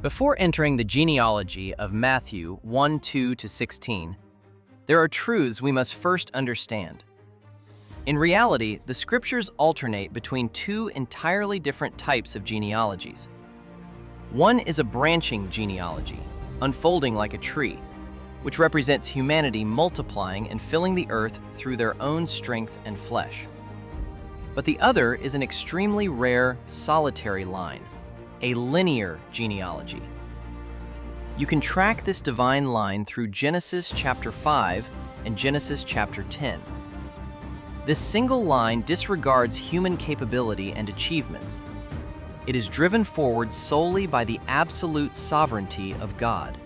Before entering the genealogy of Matthew 1:2-16, there are truths we must first understand. In reality, the scriptures alternate between two entirely different types of genealogies. One is a branching genealogy, unfolding like a tree, which represents humanity multiplying and filling the earth through their own strength and flesh. But the other is an extremely rare, solitary line, a linear genealogy. You can track this divine line through Genesis chapter 5 and Genesis chapter 10. This single line disregards human capability and achievements. It is driven forward solely by the absolute sovereignty of God.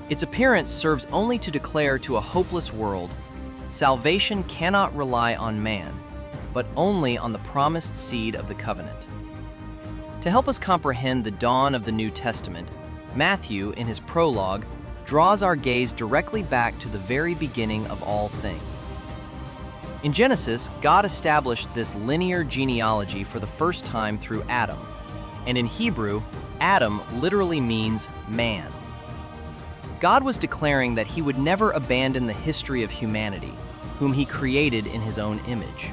Its appearance serves only to declare to a hopeless world, salvation cannot rely on man, but only on the promised seed of the covenant. To help us comprehend the dawn of the New Testament, Matthew, in his prologue, draws our gaze directly back to the very beginning of all things. In Genesis, God established this linear genealogy for the first time through Adam, and in Hebrew, Adam literally means man. God was declaring that he would never abandon the history of humanity, whom he created in his own image.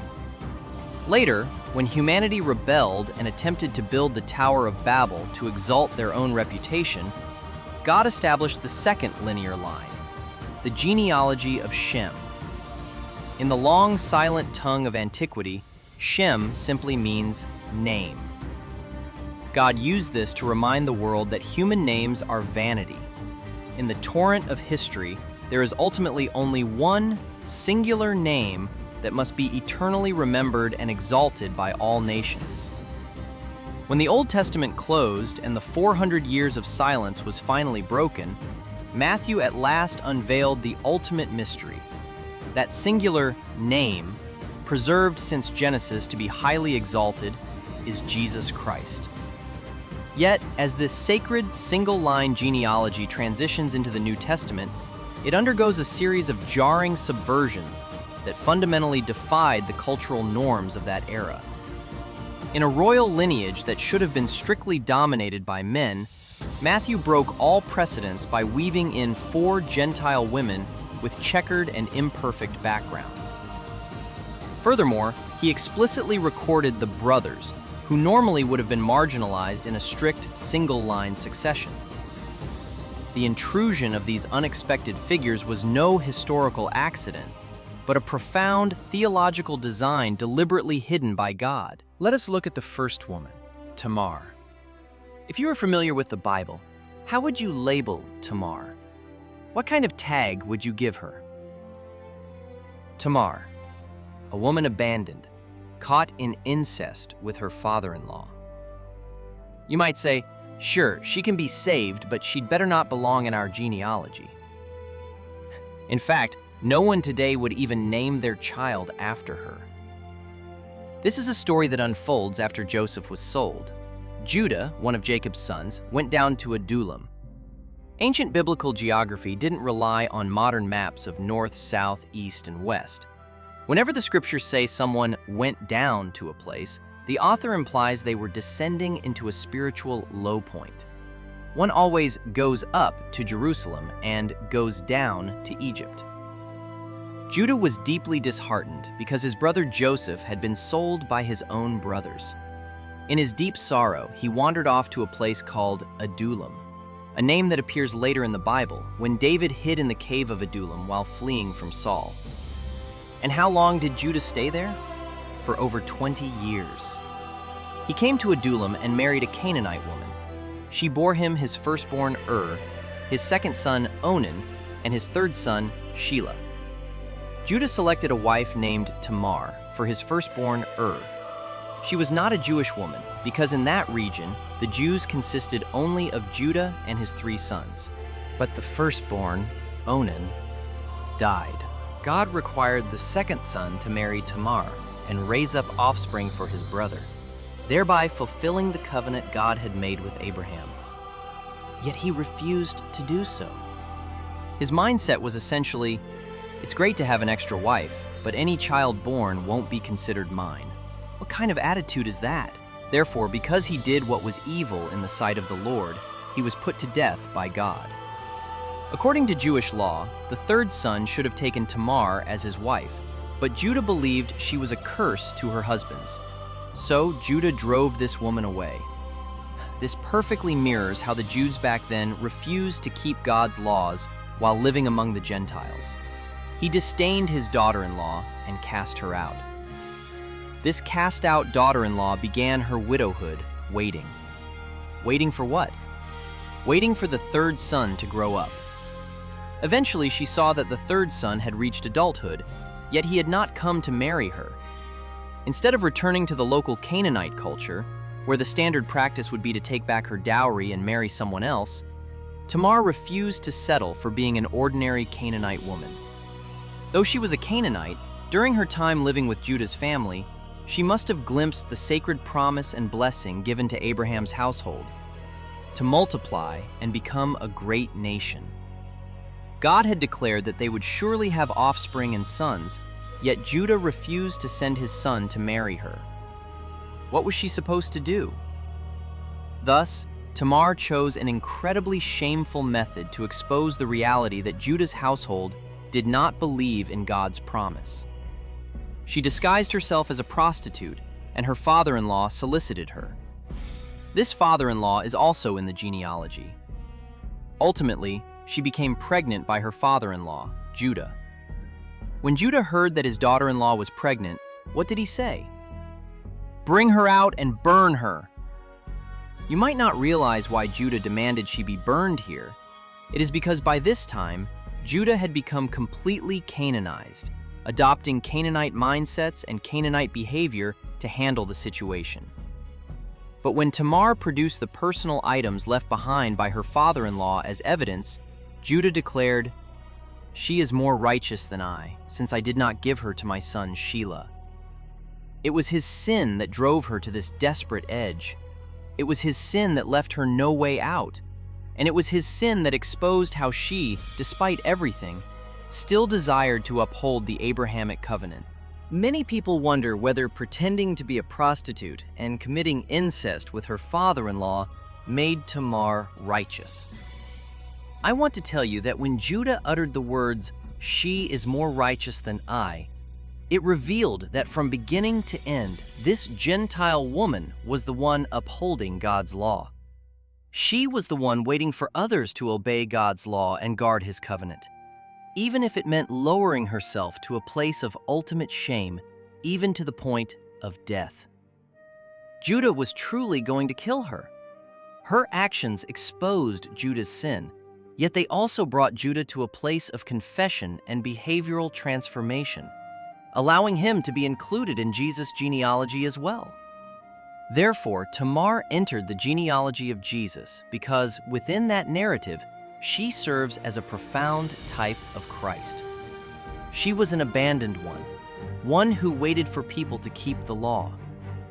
Later, when humanity rebelled and attempted to build the Tower of Babel to exalt their own reputation, God established the second linear line, the genealogy of Shem. In the long, silent tongue of antiquity, Shem simply means name. God used this to remind the world that human names are vanity. In the torrent of history, there is ultimately only one singular name that must be eternally remembered and exalted by all nations. When the Old Testament closed and the 400 years of silence was finally broken, Matthew at last unveiled the ultimate mystery. That singular name, preserved since Genesis to be highly exalted, is Jesus Christ. Yet, as this sacred single-line genealogy transitions into the New Testament, it undergoes a series of jarring subversions that fundamentally defied the cultural norms of that era. In a royal lineage that should have been strictly dominated by men, Matthew broke all precedents by weaving in 4 Gentile women with checkered and imperfect backgrounds. Furthermore, he explicitly recorded the brothers, who normally would have been marginalized in a strict single-line succession. The intrusion of these unexpected figures was no historical accident, but a profound theological design deliberately hidden by God. Let us look at the first woman, Tamar. If you are familiar with the Bible, how would you label Tamar? What kind of tag would you give her? Tamar, a woman abandoned, caught in incest with her father-in-law. You might say, sure, she can be saved, but she'd better not belong in our genealogy. In fact, no one today would even name their child after her. This is a story that unfolds after Joseph was sold. Judah, one of Jacob's sons, went down to Adullam. Ancient biblical geography didn't rely on modern maps of north, south, east, and west. Whenever the scriptures say someone went down to a place, the author implies they were descending into a spiritual low point. One always goes up to Jerusalem and goes down to Egypt. Judah was deeply disheartened because his brother Joseph had been sold by his own brothers. In his deep sorrow, he wandered off to a place called Adullam, a name that appears later in the Bible when David hid in the cave of Adullam while fleeing from Saul. And how long did Judah stay there? For over 20 years. He came to Adullam and married a Canaanite woman. She bore him his firstborn his second son Onan, and his third son Shelah. Judah selected a wife named Tamar for his firstborn She was not a Jewish woman because in that region, the Jews consisted only of Judah and his 3 sons. But the firstborn, Onan, died. God required the second son to marry Tamar and raise up offspring for his brother, thereby fulfilling the covenant God had made with Abraham. Yet he refused to do so. His mindset was essentially, it's great to have an extra wife, but any child born won't be considered mine. What kind of attitude is that? Therefore, because he did what was evil in the sight of the Lord, he was put to death by God. According to Jewish law, the third son should have taken Tamar as his wife, but Judah believed she was a curse to her husbands. So Judah drove this woman away. This perfectly mirrors how the Jews back then refused to keep God's laws while living among the Gentiles. He disdained his daughter-in-law and cast her out. This cast-out daughter-in-law began her widowhood, waiting. Waiting for what? Waiting for the third son to grow up. Eventually, she saw that the third son had reached adulthood, yet he had not come to marry her. Instead of returning to the local Canaanite culture, where the standard practice would be to take back her dowry and marry someone else, Tamar refused to settle for being an ordinary Canaanite woman. Though she was a Canaanite, during her time living with Judah's family, she must have glimpsed the sacred promise and blessing given to Abraham's household, to multiply and become a great nation. God had declared that they would surely have offspring and sons, yet Judah refused to send his son to marry her. What was she supposed to do? Thus, Tamar chose an incredibly shameful method to expose the reality that Judah's household did not believe in God's promise. She disguised herself as a prostitute, and her father-in-law solicited her. This father-in-law is also in the genealogy. Ultimately, she became pregnant by her father-in-law, Judah. When Judah heard that his daughter-in-law was pregnant, what did he say? "Bring her out and burn her." You might not realize why Judah demanded she be burned here. It is because by this time, Judah had become completely Canaanized, adopting Canaanite mindsets and Canaanite behavior to handle the situation. But when Tamar produced the personal items left behind by her father-in-law as evidence, Judah declared, "She is more righteous than I, since I did not give her to my son Shelah." It was his sin that drove her to this desperate edge. It was his sin that left her no way out. And it was his sin that exposed how she, despite everything, still desired to uphold the Abrahamic Covenant. Many people wonder whether pretending to be a prostitute and committing incest with her father-in-law made Tamar righteous. I want to tell you that when Judah uttered the words, "She is more righteous than I," it revealed that from beginning to end, this Gentile woman was the one upholding God's law. She was the one waiting for others to obey God's law and guard his covenant, even if it meant lowering herself to a place of ultimate shame, even to the point of death. Judah was truly going to kill her. Her actions exposed Judah's sin, yet they also brought Judah to a place of confession and behavioral transformation, allowing him to be included in Jesus' genealogy as well. Therefore, Tamar entered the genealogy of Jesus because within that narrative, she serves as a profound type of Christ. She was an abandoned one who waited for people to keep the law,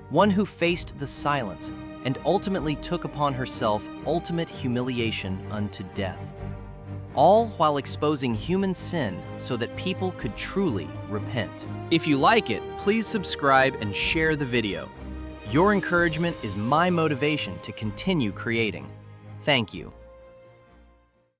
one who faced the silence and ultimately took upon herself ultimate humiliation unto death, all while exposing human sin so that people could truly repent. If you like it, please subscribe and share the video. Your encouragement is my motivation to continue creating. Thank you.